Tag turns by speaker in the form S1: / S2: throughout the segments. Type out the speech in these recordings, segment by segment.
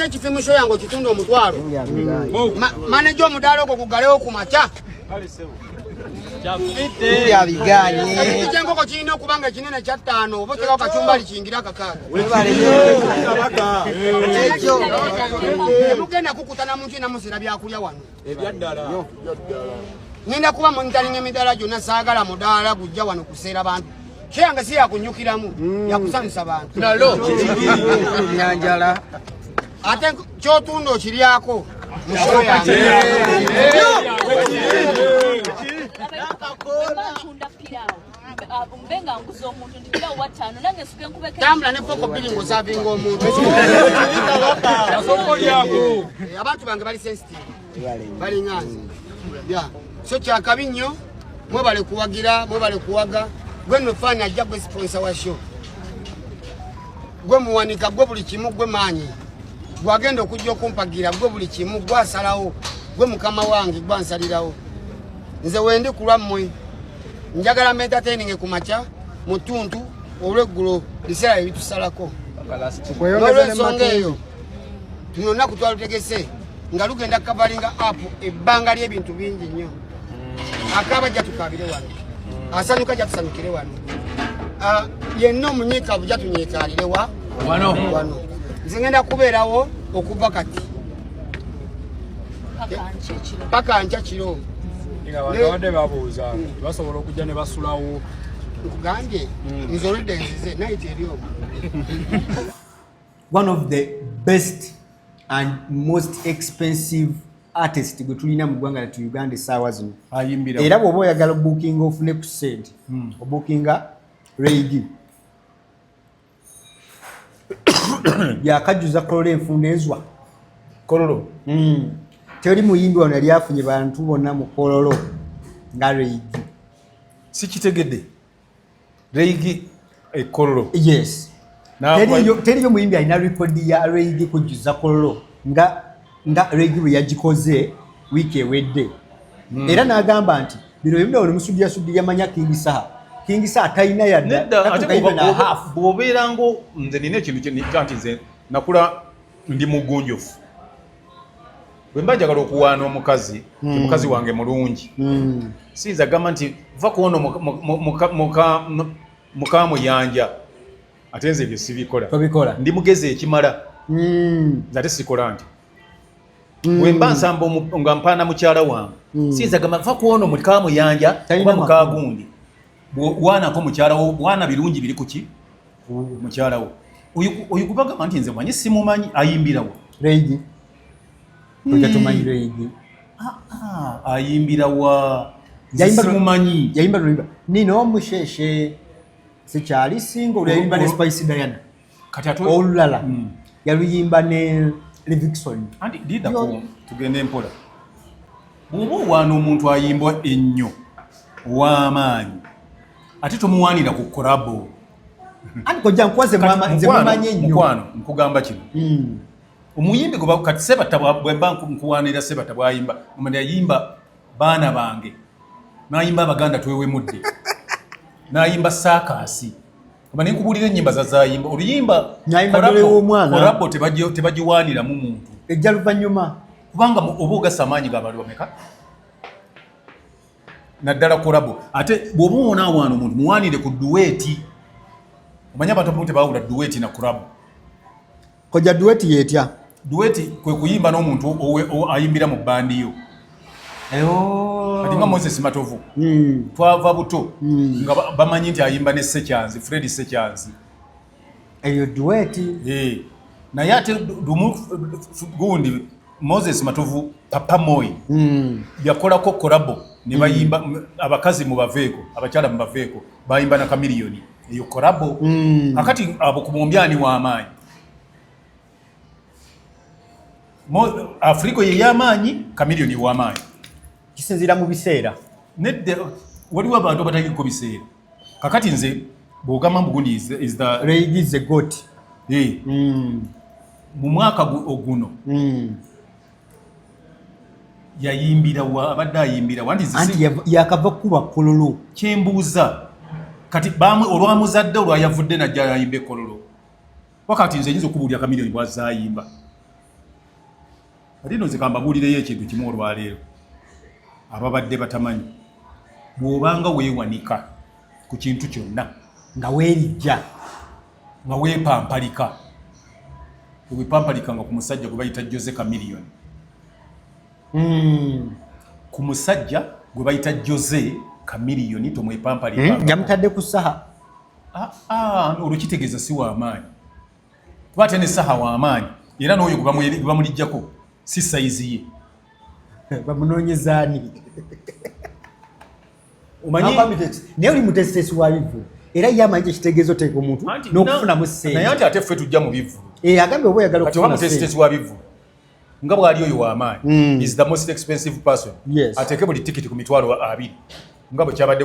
S1: ate kifimu show yango kitundu omutwalo manager omudalo ko kugalewo kumacha
S2: chafite ya biganye
S1: kijengo ko kino kubanga kinene kya 5 oboteka kachumbali kingira kakaka ekyo mugenda kukutana muntu na musira byakulya wano ebyaddala nenda kuba monitalinga emidala gyonna saagala mudala gujja wano kuseera bantu kyanga si yakunyukiramu yakusanyusa bantu nalo
S2: nyanjala
S1: ate kyotundo kiryako musoro yange
S3: mbenga nguzo omuntu ndikira watano nange suke nkubeke
S1: tambula ne poko bili ngosavinga omuntu abantu bange bali sensitive bali nganzi ya so kyakabi nnyo mwebale kuwagira mwebale kuwaga gwe nofanya ajja gwe sponsor wa show gwe muwanika gwe buli kimu gwe maanyi gwagenda okujja okumpagira gwe buli kimu gwasalawo gwe mukama wange gwansalirawo nze wendi kulwammwe njagala entertaining kumacha mutuntu olweggulo biseera ebitusalako olw'ensonga eyo tunonna kutwalutegese nga lugenda kavalinga up ebbanga ly'ebintu bingi nnyo akaba jja tukabire wano asanyuka jja tusanyukire wano yenna omunyiikavu jja tunyiikaalire wano nze ngenda kubeerawo okuva kati paka nkya kiro
S4: Abadde babuuza basobola okujja ne basulawo
S1: nkugambye nzoludde nzize night eriyo.
S5: One of the best and most expensive artist gwe tulina mu ggwanga lyattu Uganda essaawa zino
S4: ayimbira
S5: era bw'oba oyagala booking ofune ku sente obookinga Reigi yakajjuza kololo enfundeezwa
S4: kololo
S5: teri muyimbi wano yali afunye bantu bonna mu kololo nga Reigi
S4: sikitegedde Reigi kololo
S5: yes teriyo muyimbi alina rekodi ya Reigi kujjuza kololo nga Reigi bwe yagikoze wiiki ewedde era n'agamba nti bino bimuna wano musudiyasuddiya manya King Saha talina yadda
S4: bw'obeera ngo nze nina ekintu kyanti nze nakula ndi mugunjufu bwe mba njagala okuwaana omukazi mukazi wange mulungi siyinza gamba nti va kuwono mukamuyanja ate nze ebyo sibikola ndi mugezi ekimala nze ate sikola nti bwe mba nsamba nga mpaana mukyala wange siyinza gamba va kuwono mukamuyanja oba mukagundi bwanako mukyala wo bwana birungi biri kuki mukyala wo oyo kubagamba nti nze mwanyi simumanyi ayimbirawo
S5: Reigi tumanyi Reigi
S4: ayimbirawa
S5: simumanyi yayimba nino omusheshe sikyali singa oluyimba ne Spice Diana
S4: kati
S5: olulala yaluyimba ne Livingston
S4: andi dida ko tugende mpola bw'oba owaana omuntu ayimba ennyo w'amaanyi ate tomuwaanira ku kolabo
S5: andi kojja nkwaze mama nze mumanyi ennyo
S4: mukwano nkugamba kino omuyimbi gwe kati Sebata bwe mba nkuwaanira Sebata bw'ayimba omandi yayimba baana bange n'ayimba abaganda twewemudde n'ayimba saakaasi omandi nkubulira ennyimba zazayimba oluyimba kolabo tebagiwaaniramu muntu
S5: ejja luvannyuma
S4: kubanga oba ogasa amaanyi g'abantu bameka naddala kolabo ate bw'oba onaawaana omuntu muwaanire ku duweeti omanya abantu abamu tebawula duweeti na kolabo
S5: kojja duweeti yeetya
S4: duweeti kwe kuyimba n'omuntu ayimbira mu bandiyo ati nga Moses Matovu twava buto nga bamanyi nti ayimba ne Sekyanzi Fred Sekyanzi
S5: eyo duweeti
S4: naye ate gundi Moses Matovu Papa Moi yakolako kolabo ne bayimba abakazi mu baveeko abakyala mu baveeko bayimba na Kamiliyoni eyo kolabo akati abo ku bombyani w'amaanyi Afrika ye y'amaanyi Kamiliyoni w'amaanyi
S5: kisinziira mu biseera
S4: nedde waliwo abantu abatagiko biseera kakati nze bw'ogamba mbugundi is the
S5: Reigi is the goat
S4: mu mwaka oguno yayimbira abadde ayimbira
S5: anti yakava kuba kololo
S4: kyembuuza kati olwamuzadde olwayavudde najja yayimba kololo wakati nze nyinza okubulya Kamiliyoni bwazayimba Alino zikamba bulireyo ekintu kimu olwaleero ababadde batamanyi bw'obanga weewanika ku kintu kyonna
S5: nga weerijja
S4: nga weepampalika weepampalikanga ku musajja gwe bayita Jose Chameleone ku musajja gwe bayita Jose Chameleone tomwepampalika
S5: yamutadde ku saha
S4: olukitegeeza si w'amaanyi kuba ate ne saha w'amaanyi era n'oyo gwe bamulijjako si sayizi ye
S5: bamunoonyezaani
S4: omanyi
S5: naye oli mutesitesi wa bivulu era ye amanyi ekitegeezo teeka omuntu n'okufunamu ssente
S4: naye anti ate ffe tujja mu bivulu
S5: agambye oba oyagala
S4: kati oba mutesitesi wa bivulu nga bw'ali oyo w'amaanyi is the most expensive person ateeke buli tikiti ku mitwalo 20 nga bwe kyabadde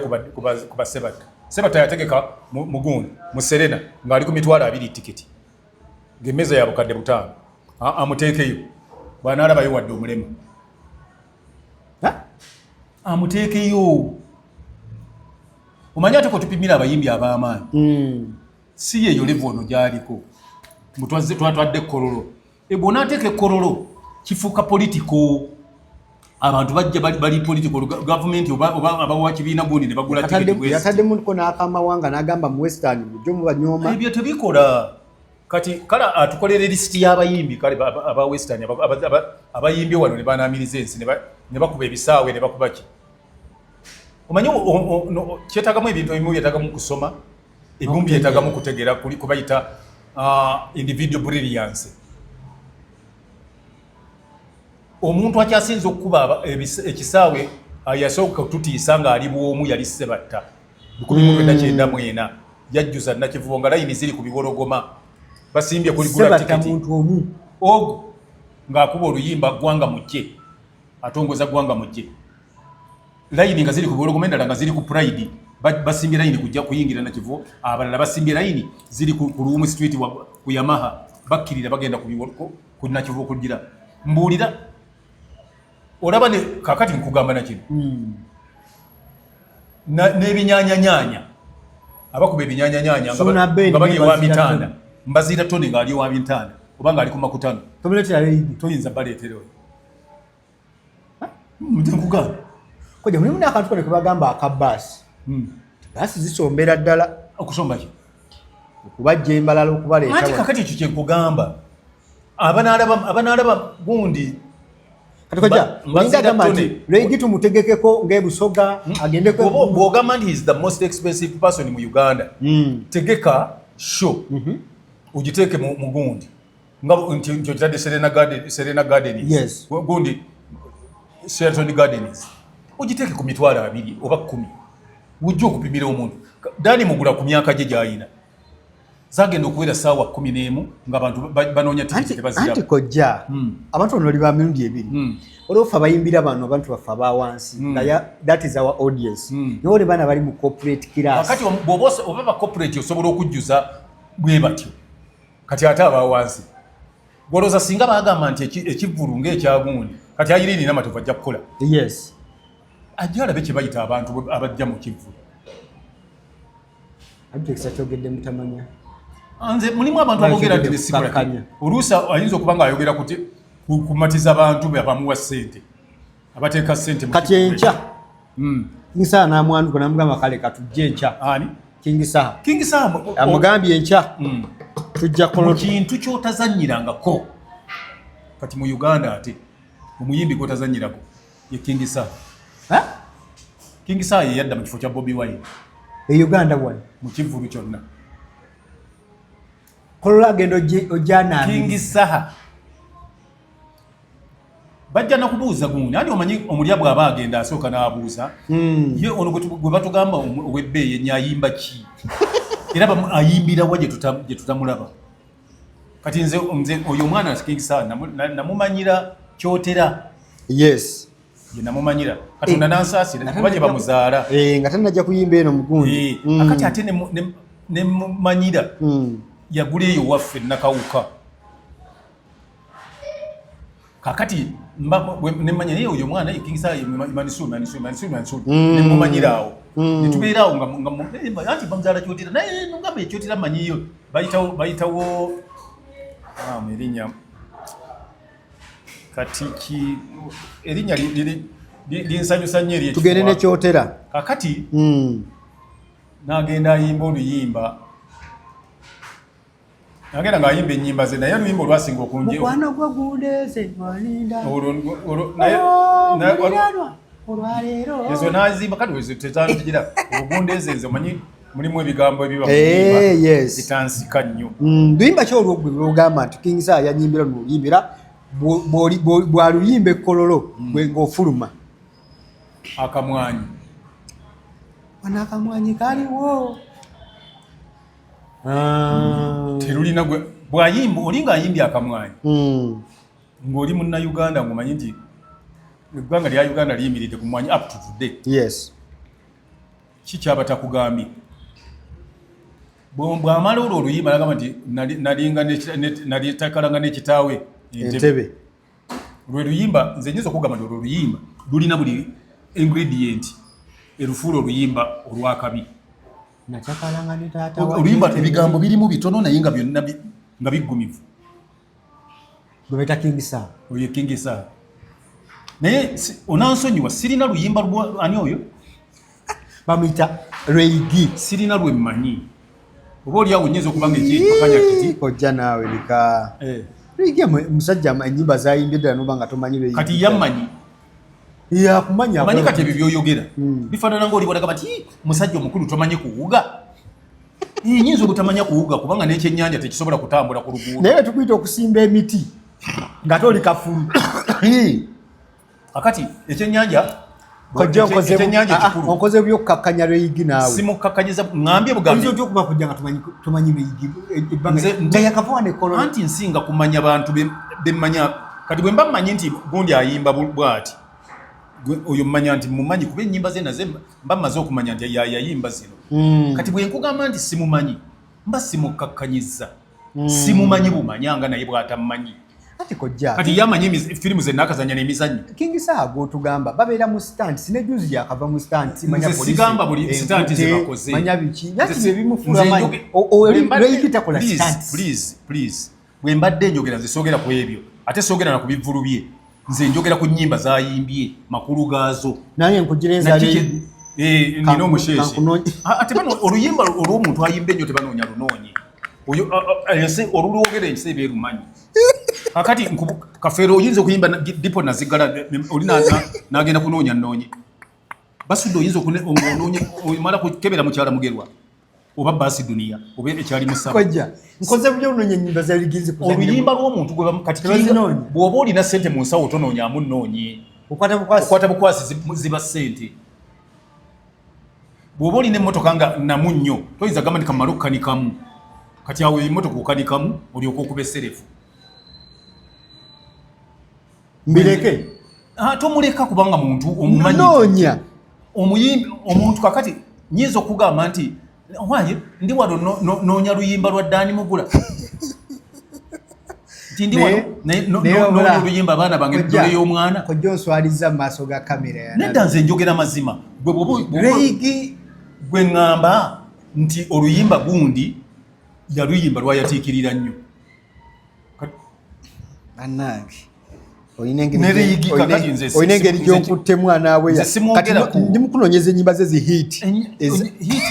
S4: ku basebata sebata yategeka mugundi mu Serena ng'ali ku mitwalo 20 tikiti ng'emmeeza ya bukadde 5 amuteekeyo bw'anaalabayo wadde omulema amuteekeyo omanyi ate kotupimira abayimbi ab'amaanyi si yeeyo levu ono gy'aliko twatwadde Kololo bw'onaateeka Kololo kifuuka politiko abantu bajja bali politiko gavumenti oba abawa kibiina gundi ne bagula tiketi
S5: yataddemuko n'akamawanga n'agamba mu western bujjo mu banyooma
S4: ebyo tebikola kati kala atukolera lisiti y'abayimbi kale aba western abayimbi wano ne banaamiriza ensi ne bakuba ebisaawe ne bakuba ki omanyi kyetagamu ebintu ebimu byetagamu kusoma ebimu byetagamu kutegeera kubayita individual brilliance omuntu akyasinza okukuba ekisaawe yasooka tutiisa ng'ali bwomu yali Sebatta 1994 yajjuza Nakivubo nga layini ziri ku biwologoma basimbye kuligula tiketi ogwo ng'akuba oluyimba ggwanga mujje atongoza ggwanga mujje layini nga ziri ku biwologoma endala nga ziri ku Pride basimbye layini kujja kuyingira Nakivubo abalala basimbye layini ziri ku Ruumu Street ku Yamaha bakkirira bagenda ku Nakivubo kugira mbuulira olaba ne kakati nkugamba nakino n'ebinyanyanyanya abakuba ebinyanyanyanya nga bali wa mitanda mbazira Tony ng'ali wa mitanda oba ng'ali ku makutano toyinza baleetera oyo nkugamba
S5: koja mulimu n'akantu kone kebagamba akabaasi baasi zisombera ddala
S4: okusomba ki
S5: okubajja embalala okubaleeta
S4: anti kakati ekyo kyenkugamba abanaalaba gundi
S5: Ngagamba nti Lady tumutegekeko ng'ebusoga agendeko
S4: bw'ogamba nti is the most expensive person mu Uganda tegeka show ugiteeke mu gundi nga nti okitadde Serena Gardens gundi Sheraton Gardens ugiteeke ku mitwalo 2 oba 10 wujja okupimira omuntu Dani mugula ku myaka gye gy'ayina zagenda okubeera ssaawa 11 ng'abantu banoonya tikiti tebaziraba
S5: anti kojja abantu bano bali ba mirundi ebiri olwofa bayimbira bano abantu baffe abawansi that is our audience naye oli baana bali mu corporate class
S4: kati oba ba corporate osobola okujjuza bwe batyo kati ate abawansi gwolooza singa bagamba nti ekivvulu ng'ekyagundi kati ayiriini n'amatovu ajja kukola
S5: yes
S4: ajja alabe kye bayita abantu abajja mu kivvulu
S5: abiteekisa kyogedde mutamanya
S4: nze mulimu abantu aboogera nti nesikola oluusi ayinza okuba ng'ayogera kumatiza abantu bamuwa ssente abateeka ssente
S5: kati enkya kingisaha n'amwanduka namugamba kale katujja enkya
S4: ani
S5: kingisaha amugambye enkya tujja
S4: mu kintu ky'otazannyirangako kati mu Uganda ate omuyimbi gw'otazannyirako ye kingisaha kingisaha ye yadda mu kifo kya Bobi Wine
S5: e Uganda wano
S4: mu kivvulu kyonna
S5: Kololo agenda ojjana
S4: kingisaha bajja nakubuuza gundi andi omanyi omulya bw'aba agenda asooka n'abuuza ye ono gwe batugamba ow'ebbeeyi ennyo ayimba ki era ayimbira wa gye tutamulaba kati nze oyo omwana kingisaha namumanyira kyotera
S5: yes
S4: ye namumanyira katonda nansaasira kuba gye bamuzaala
S5: nga tanajja kuyimba eno mugundi
S4: akati ate nemumanyira yagula eyo waffe nakawuka kakati nemanya naye oyo omwana kingisaha Mansur nemumanyira awo netubeera awo anti bamuzaala kyotera naye nogamba ekyotera manyiyo bayitawo erinnya kati erinnya linsanyusa nnyo eri
S5: tugende ne kyotera
S4: kakati n'agenda ayimba oluyimba agenda ng'ayimba ennyimba ze naye oluyimba olwasinga okunje
S5: mukwano gwo gundeeze walinda olwaleero
S4: ezo n'azimba kati wezo tetandikira ogundeeze nze omanyi mulimu ebigambo ebiba mu zitansika nnyo
S5: luyimba ki olwogwe lwogamba nti King Sir yanyimbira noluyimbira bwaluyimba ekkololo ng'ofuluma
S4: akamwanyi
S5: wano akamwanyi kaliwo
S4: terulina gwe bwayimba olinga ayimbye akamwanyi ng'oli munnayuganda ng'omanyi nti eggwanga lya Uganda liyimiridde ku mwanyi up to today kikyaba takugambye bw'amala olwo oluyimba nagamba nti nalitakalanga n'ekitaawe entebe lwe luyimba nze nyinza okugamba nti olwo oluyimba lulina buli ingredient erufuula oluyimba olwakabi oluyimba ebigambo birimu bitono naye nga byonna nga biggumivu
S5: bwebeta King Sir
S4: oyo King Sir naye onansonyiwa sirina luyimba ani oyo
S5: bamuyita Reigi
S4: sirina lwe mmanyi oba oliawo nyinza okuba nga ekipakanya kiti
S5: ojja naawe nika Reigi musajja ennyimba zayimbye ddala noba nga tomanyi Reigi
S4: kati yammanyi
S5: yakumanya
S4: manyi kati ebyo byoyogera bifaanana ng'oli balaga nti musajja omukulu tomanyi kuwuga nyinza obutamanya kuwuga kubanga n'ekyennyanja tekisobola kutambula ku luguudo
S5: naye tukuyita okusimba emiti nga toli kafulu
S4: akati ekyennyanja
S5: onkoze byokkakkanya Reigi naawe
S4: simukakkanyiza ngambye bugambi
S5: okuba kujja nga tumanyi Reigi nga yakava nekolo
S4: anti nsinga kumanya bantu bemmanya kati bwe mba mmanyi nti gundi ayimba bw'ati oyo mmanya nti mumanyi kuba ennyimba ze naze mba mmaze okumanya nti yayimba zino kati bwe nkugamba nti simumanyi mba simukakkanyiza simumanyi bumanyanga naye bw'atammanyi kati yamanyi firimu ze nakazanya n'emizannyo
S5: King Sir gw'otugamba babeera mu stand sinejuzi yakava mu stand
S4: sigamba buli stand ze bakoze
S5: manya biki nati bye bimufuula manyi Reigi takola stand
S4: please bwe mbadde njogera nze soogera ku ebyo ate soogera na ku bivvulu bye nze njogera ku nnyimba zayimbye makulu gaazo
S5: naye nkugireza Reigi
S4: nina omusheeshe ate bano oluyimba olw'omuntu ayimba ennyo tebanoonya lunoonye oyo ensi olulwogera ensi eba erumanyi akati kafeero oyinza okuyimba dipo nazigala oli n'agenda kunoonya nnoonye basudde oyinza omala kukebera mukyala mugerwa oba baasi duniya oba ekyali musaba
S5: nkoze bulyo onoonya ennyimba za Reigi
S4: oluyimba lw'omuntu kati bw'oba olina ssente mu nsawo tonoonyamu nnoonye okwata bukwasi ziba ssente bw'oba olina emmotoka nga namu nnyo toyinza gamba nti kamala okukanikamu kati awo emmotoka okanikamu olyoka okuba esserefu
S5: mbireke
S4: tomuleka kubanga muntu omumanyi
S5: noonya
S4: omuyimbi omuntu kakati nyinza okugamba nti waye ndi wano noonya luyimba lwa Dani Mugula nti ndi wano noonya oluyimba abaana bange dole y'omwana
S5: kojja onswaliza mu maaso ga kamera
S4: nedda nze njogera mazima Reigi gwe ŋŋamba nti oluyimba gundi yaluyimba lwayatiikirira nnyo
S5: bannange olina engeri gy'onkutte mwana we ndi mukunoonyeza ennyimba ze zihiiti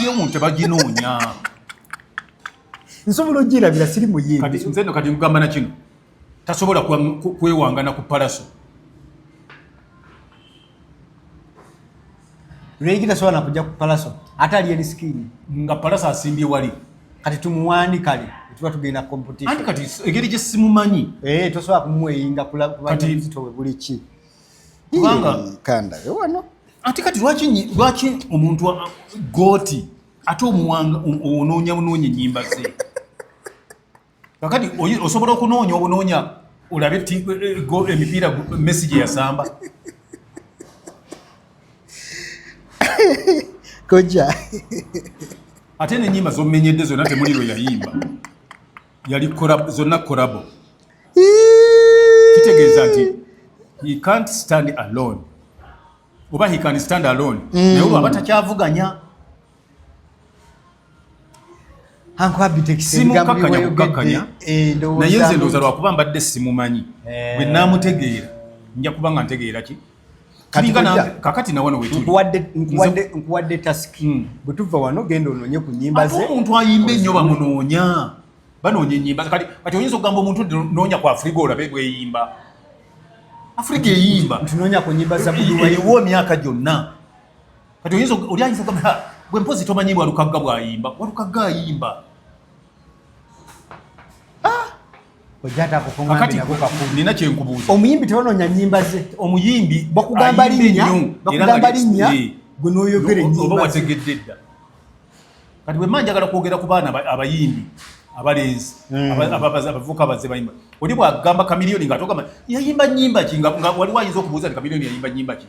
S4: y'omuntu tebaginoonya
S5: nsobola ogirabira siri muyimbi
S4: nze no kati nkugamba na kino tasobola kwewangana ku palaso
S5: Reigi tasobola nakujja ku palaso ate ali erisikini
S4: nga palaso asimbye wali
S5: kati tumuwandikale tuba tugenda competition
S4: anti kati egeri gye simumanyi
S5: tosobola kumweyinga kubazitowe buli ki
S4: kubanga
S5: kanda wano
S4: ate kati lwaki omuntu gooti ate omuwanga onoonya ennyimba ze kakati osobola okunoonya obunoonya olabe emipiira Messi gye yasamba
S5: koja
S4: ate n'ennyimba z'omumenyedde zonna temuli lwe yayimba yali zonna korabo kitegeeza nti he can't stand alone oba he can stand alone naye olwo aba takyavuganya
S5: Uncle Abitex
S4: simukakanya kukakanya naye nze ndowooza lwakuba mbadde simumanyi bwe naamutegeera nja kuba nga ntegeera ki kakati na wano
S5: nkuwadde task bwe tuva wano genda onoonye ku nnyimba ze
S4: omuntu ayimba ennyo bamunoonya banoonya ennyimba kati oyinza okugamba omuntu noonya ku Africa olabe bweyimba Africa eyimba
S5: tunoonya ku nnyimba za
S4: eriwo emyaka gyonna kati oyinza oyinza okugamba bwe mpozi tomanyi Walukagga bw'ayimba Walukagga ayimba kakati nina kyenkubuuza
S5: omuyimbi tebanoonya nnyimba ze
S4: omuyimbi
S5: bakugamba linnya gwe n'oyogera ennyimba
S4: oba wategedde dda kati bwe mma njagala kwogera ku baana abayimbi abalenzi abavuka bazze bayimba oli bwagamba Chameleone ng'atogamba yayimba nnyimba ki nga waliwo ayinza okubuuza nti Chameleone yayimba nnyimba ki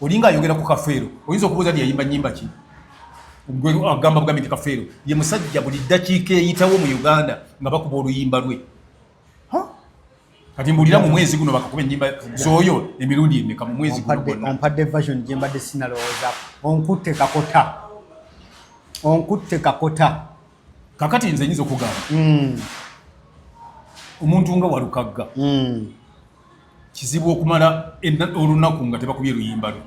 S4: olinga ayogera ku Kafeero oyinza okubuuza nti yayimba nnyimba ki agamba bugambi nti Kafeero ye musajja buli ddakiika eyitawo mu Uganda nga bakuba oluyimba lwe kati mbulira mu mwezi guno bakakuba ennyimba z'oyo emirundi emeka mu mwezi guno gwonna
S5: ompadde version gye mbadde sinalowooza onkutte kakota
S4: kakati nze nyinza okugamba omuntu nga Walukagga kizibu okumala olunaku nga tebakubye luyimba lwe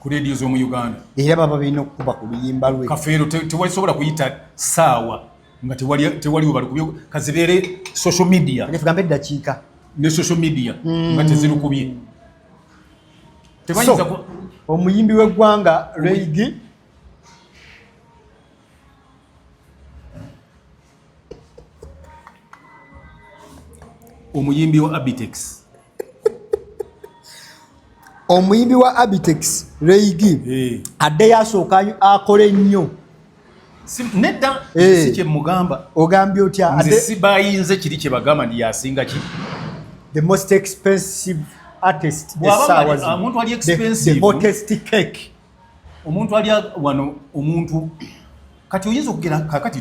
S4: ku leediyo z'omu Uganda
S5: era baba balina okukuba ku luyimba lwe
S4: Kafeero tewalisobola kuyita saawa nga tewaliwo balukubye kazibeere social media
S5: tugambe eddakiika
S4: ne social media nga tezirukubye
S5: so omuyimbi w'eggwanga Reigi
S4: omuyimbi wa Abitex
S5: omuyimbi wa Abitex Reigi adde yasooka akole nnyo
S4: nedda si kye mugamba
S5: ogambye otya
S4: nze sibayinze kiri kye bagamba ndi yasinga ki
S5: the most expensive artist
S4: omuntu ali expensive
S5: the hottest cake
S4: omuntu ali wano omuntu kati oyinza okugera kakati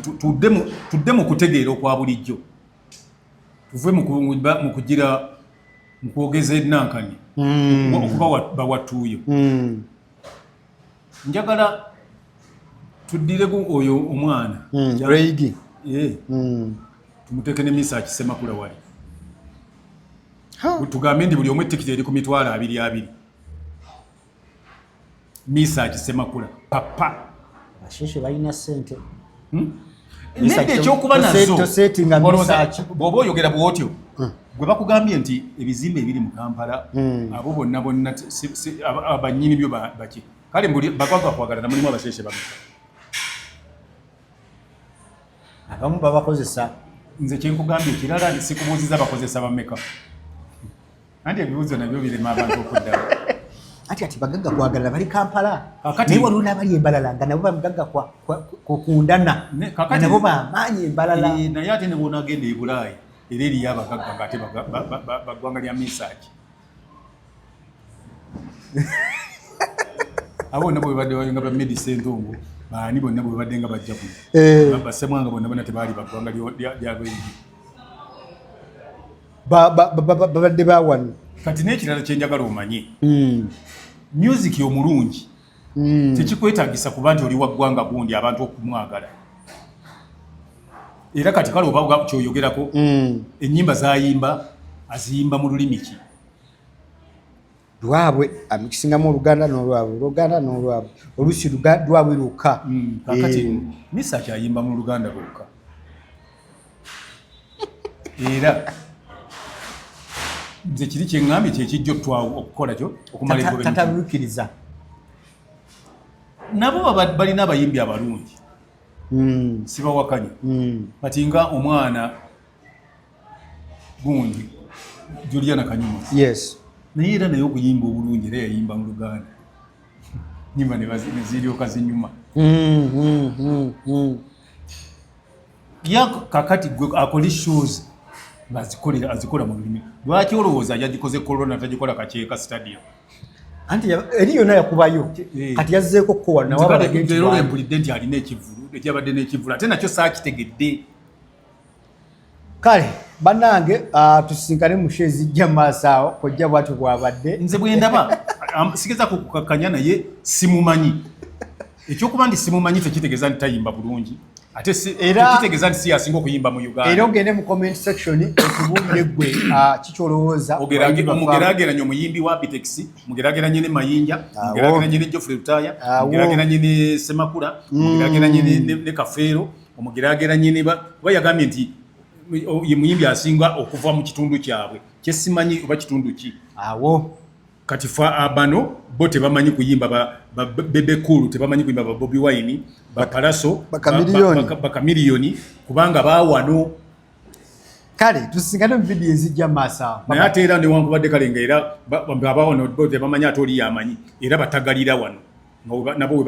S4: tudde mu kutegeera okwa bulijjo tuve mu kugira mu kwogeza ennankani okuba bawatuuyo njagala tuddireko oyo omwana
S5: Reigi
S4: tumuteeke ne Misa Kisemakula wali tugambe ndi buli omu ettikiti eri ku mitwalo 22 Misa Kisemakula papa
S5: basheshe balina ssente
S4: nedde ekyokuba nazo bw'oba oyogera bw'otyo gwe bakugambye nti ebizimbe ebiri mu Kampala abo bonna abannyini byo baki kale bagwagwa kwagala namulimu abasheshe bameka
S5: abamu babakozesa
S4: nze kyenkugambye ekirala sikubuuziza bakozesa bameka anti ebibuuzo nabyo birema abantu okuddayo
S5: ati bagagga kwagalana bali Kampala naye waliwo n'abali Embalala nga nabo bamugagga kukundana nabo bamaanyi Embalala
S4: naye ate ne bw'onaagenda e Bulaayi era eriyo abagagga ng'ate baggwanga lya Misaaki abo bonna bwe badde nga bamedi Ssentongo baani bonna bwe badde nga bajja kuno basemwanga bonna tebaali baggwanga lya Reigi
S5: babadde bawano
S4: kati n'ekirala kyenjagala omanye music omulungi tekikwetaagisa kuba nti oli waggwanga gundi abantu okumwagala era kati kale oba kyoyogerako ennyimba zayimba aziyimba mu lulimi ki
S5: lwabwe kisingamu Oluganda n'olwabwe oluusi lwabwe lwokka
S4: kakati Misa kyayimba mu Luganda lwokka era nze kiri kyeŋŋambye kyekijja okukola kyo okumala
S5: tatabulukiriza
S4: nabo balina abayimbi abalungi sibawakanya kati nga omwana gundi Juliana Kanyuma naye era naye okuyimba obulungi era yayimba mu Luganda nyimba neziryoka zinyuma kakati gwe akola shows azikola mu lulimi lwaki olowooza yagikoze Corona tagikola Kakyeka stadium
S5: anti eri yonna yakubayo kati yazzeeko kowa
S4: nawo empulidde nti alina ekivulu ekyabadde n'ekivulu ate nakyo saakitegedde
S5: kale bannange tusisinkane mu show ezijja mu maaso awo kojja bwatyo bwabadde
S4: nze bwe ndaba sigeza kukukakanya naye simumanyi ekyokuba ndi simumanyi tekitegeeza nti tayimba bulungi ate tekitegeeza nti si asinga okuyimba mu Uganda.
S5: Era ogende mu comment section otubuulire gwe kikyolowooza.
S4: Omugerageranye omuyimbi wa Bitex, mugerageranye ne Mayinja, mugerageranye ne Geoffrey Lutaya, mugerageranye ne Semakula, mugerageranye ne Kafeero, omugerageranye ne bayagambye nti ye muyimbi asinga okuva mu kitundu kyabwe. Kye simanyi oba kitundu ki.
S5: Awo
S4: kati fa abano bo tebamanyi kuyimba Bebe Cool, tebamanyi kuyimba ba Bobby Wine, ba Palaso, ba Miliyoni kubanga baawano.
S5: Kale tusingane mu video ezijja masa.
S4: Naye ate era newankubadde kale ngaera abaawano bo tebamanyi ate oli yamanyi era batagalira wano. Nabo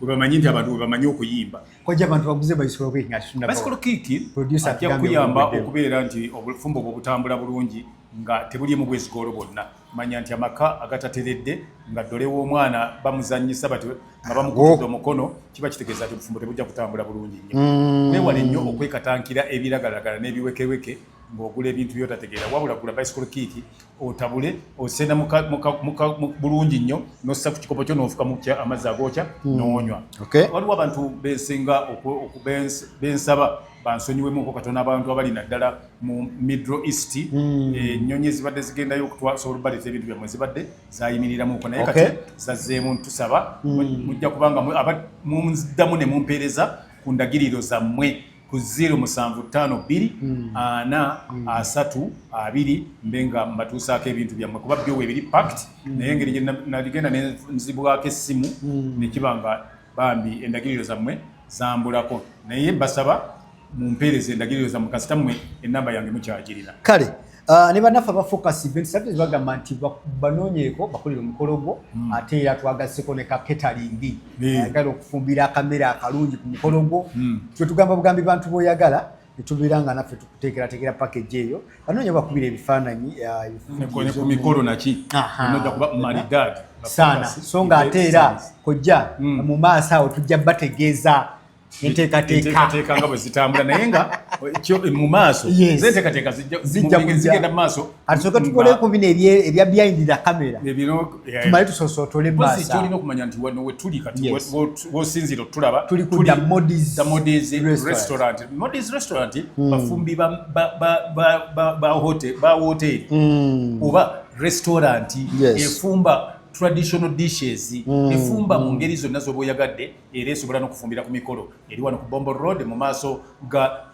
S4: webamanyi nti abantu webamanyi okuyimba.
S5: Koja abantu baguze bicycle kick ngati tunda.
S4: Bicycle kick
S5: producer
S4: ajja kuyamba okubeera nti obufumbo bw'obutambula bulungi nga tebuli mu bwezi golo bonna. Manya nti amaka agatateredde nga dole w'omwana bamuzannyisa bati nga bamukutudde omukono kiba kitegeeza nti obufumbo tebujja kutambula bulungi nnyo. Weewale nnyo okwekatankira ebiragalagala n'ebiwekeweke ng'ogula ebintu by'otategeera. Wabula gula bicycle kick otabule osena bulungi nnyo n'ossa ku kikopo kyo n'ofuka mu amazzi agookya n'onywa. Waliwo abantu beesinga bensaba bansonyiwemu Katonda abantu abali naddala mu Middle East ennyonyi ezibadde zigendayo okusobola obaleeta ebintu byammwe zibadde zayimiriramuko naye kati zazzeemu ntusaba mujja kubanga muddamu ne mumpeereza ku ndagiriro zammwe ku 0752 mbenga mbatuusaako ebintu byammwe kuba byo weebiri packed naye engeri gye naligenda ne nzibwako essimu ne kiba nga bambi endagiriro zammwe zambulako naye basaba mumpeereza endagiriro zammwe kasita mmwe ennamba yange mukyagirira.
S5: Kale ne bannaffe aba Focus Events Services bagamba nti banoonyeeko bakolera omukolo gwo ate era twagasseko ne ka catering ayagala okufumbira akamera akalungi ku mukolo gwo kye tugamba bugambi bantu b'oyagala ne tubeera nga naffe tukuteekerateekera package eyo banoonya bakubira ebifaananyi
S4: ku mikolo naki nojja kuba maridadi
S5: sana so nga ate era kojja mu maaso awo tujja bategeeza enteekateeka
S4: nga bwe zitambula naye nga mu maaso zenteekateeka zigenda mu maaso
S5: atusooke tukole ku bino ebya behind the camera tumale tusosootole maaso
S4: kyolina okumanya nti wano we tuli kati wosinzira otulaba
S5: tuli ku the
S4: Modis restaurant. Modis restaurant bafumbi ba hoteli oba restaurant efumba traditional dishes efumba mu ngeri zonna z'oba oyagadde era esobola n'okufumbira ku mikolo eri wano ku Bombo Road mu maaso ga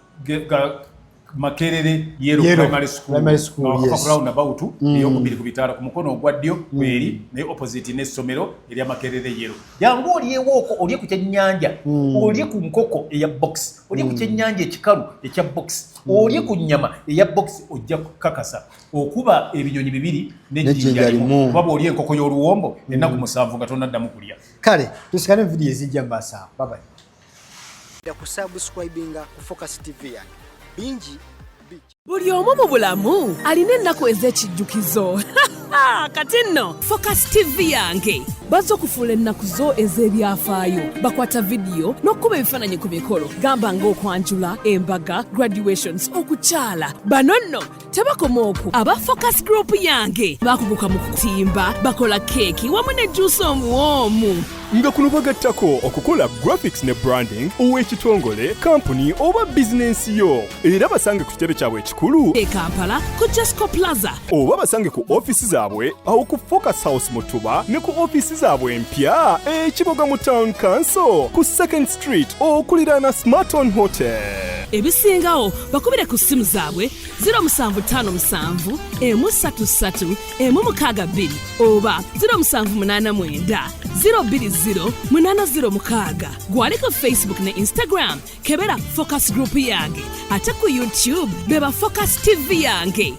S4: Makerere Yero Primary School Crown about ey'okubiri ku bitaala ku mukono ogwa ddyo kweri naye opposite n'essomero erya Makerere Yero jangu olyewooko olye ku kyennyanja olye ku nkoko eya box olye ku kyennyanja ekikalu ekya box olye ku nnyama eya box ojja kukakasa okuba ebinyonyi bibiri n'ejjinja limu kuba bw'olya enkoko y'oluwombo ennaku 7 nga tonnaddamu kulya.
S5: Kale tusikane vidiyo ezijja mbasa bye ku subscribinga ku Focus TV yange bingi
S6: buli omu mu bulamu alina ennaku ez'ekijjukizo kati nno Focus TV yange bazze okufuula ennaku zo ez'ebyafaayo bakwata vidiyo n'okkuba ebifaananyi ku mikolo gamba ng'okwanjula embaga graduations okukyala bano nno tebakoma okwo aba Focus Group yange bakuguka mu kutimba bakola keeki wamu ne juice omuwoomu
S7: nga kuno bagattako okukola graphics ne branding ow'ekitongole kampuni oba bizinensi yo era basange ku kitebe kyabwe ekikulu
S6: e Kampala ku Jesco Plaza
S7: oba basange ku ofisi zaabwe awo ku Focus House Mutuba ne ku ofisi zaabwe empya ekiboga mu Town Council ku 2nd Street okuliraana Smarton Hotel.
S6: Ebisingawo bakubire ku simu zaabwe 0757 133 162 oba 0789 020 806 gwali ku Facebook ne Instagram kebera Focus Group yange ate ku YouTube beba Focus TV yange.